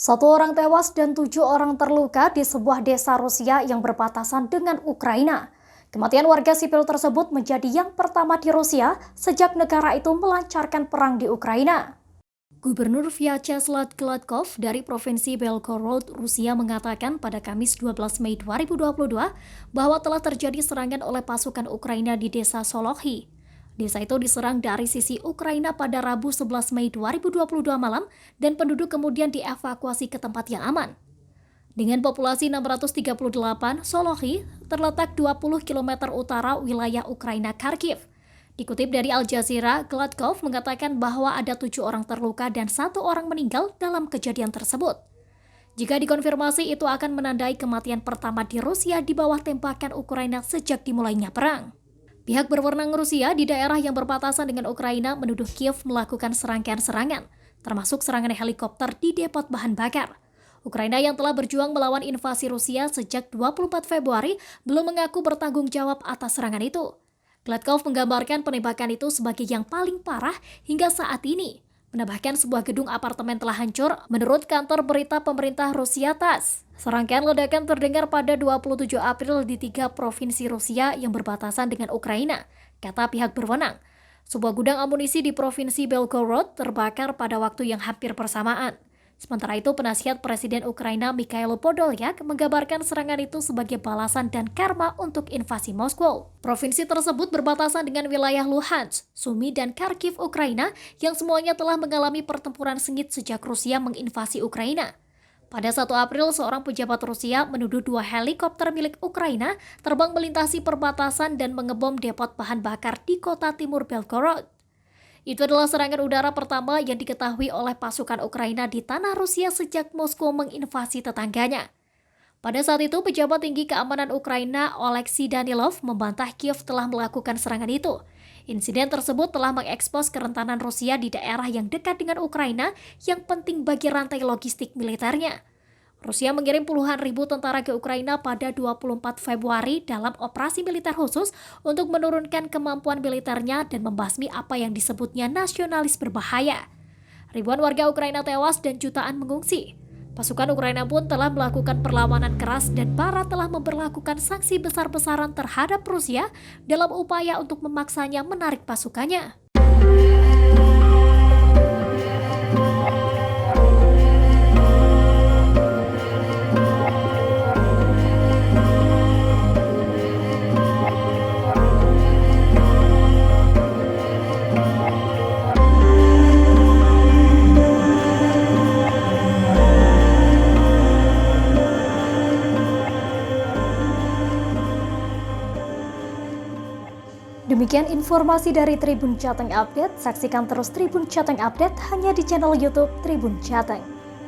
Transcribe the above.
Satu orang tewas dan 7 orang terluka di sebuah desa Rusia yang berbatasan dengan Ukraina. Kematian warga sipil tersebut menjadi yang pertama di Rusia sejak negara itu melancarkan perang di Ukraina. Gubernur Vyacheslav Gladkov dari Provinsi Belgorod, Rusia mengatakan pada Kamis 12 Mei 2022 bahwa telah terjadi serangan oleh pasukan Ukraina di desa Solochi. Desa itu diserang dari sisi Ukraina pada Rabu 11 Mei 2022 malam dan penduduk kemudian dievakuasi ke tempat yang aman. Dengan populasi 638, Solochi terletak 20 km utara wilayah Ukraina Kharkiv. Dikutip dari Al Jazeera, Gladkov mengatakan bahwa ada 7 orang terluka dan 1 orang meninggal dalam kejadian tersebut. Jika dikonfirmasi, itu akan menandai kematian pertama di Rusia di bawah tembakan Ukraina sejak dimulainya perang. Pihak berwenang Rusia di daerah yang berbatasan dengan Ukraina menuduh Kiev melakukan serangkaian serangan, termasuk serangan helikopter di depot bahan bakar. Ukraina yang telah berjuang melawan invasi Rusia sejak 24 Februari belum mengaku bertanggung jawab atas serangan itu. Gladkov menggambarkan penembakan itu sebagai yang paling parah hingga saat ini. Menambahkan sebuah gedung apartemen telah hancur menurut kantor berita pemerintah Rusia TASS. Serangkaian ledakan terdengar pada 27 April di 3 provinsi Rusia yang berbatasan dengan Ukraina, kata pihak berwenang. Sebuah gudang amunisi di Provinsi Belgorod terbakar pada waktu yang hampir bersamaan. Sementara itu, penasihat Presiden Ukraina Mikhailo Podolyak menggambarkan serangan itu sebagai balasan dan karma untuk invasi Moskow. Provinsi tersebut berbatasan dengan wilayah Luhansk, Sumy, dan Kharkiv Ukraina yang semuanya telah mengalami pertempuran sengit sejak Rusia menginvasi Ukraina. Pada 1 April, seorang pejabat Rusia menuduh 2 helikopter milik Ukraina terbang melintasi perbatasan dan mengebom depot bahan bakar di kota timur Belgorod. Itu adalah serangan udara pertama yang diketahui oleh pasukan Ukraina di tanah Rusia sejak Moskow menginvasi tetangganya. Pada saat itu, pejabat tinggi keamanan Ukraina Oleksiy Danilov membantah Kiev telah melakukan serangan itu. Insiden tersebut telah mengekspos kerentanan Rusia di daerah yang dekat dengan Ukraina yang penting bagi rantai logistik militernya. Rusia mengirim puluhan ribu tentara ke Ukraina pada 24 Februari dalam operasi militer khusus untuk menurunkan kemampuan militernya dan membasmi apa yang disebutnya nasionalis berbahaya. Ribuan warga Ukraina tewas dan jutaan mengungsi. Pasukan Ukraina pun telah melakukan perlawanan keras dan Barat telah memberlakukan sanksi besar-besaran terhadap Rusia dalam upaya untuk memaksanya menarik pasukannya. Demikian informasi dari Tribun Jateng Update. Saksikan terus Tribun Jateng Update hanya di channel YouTube Tribun Jateng.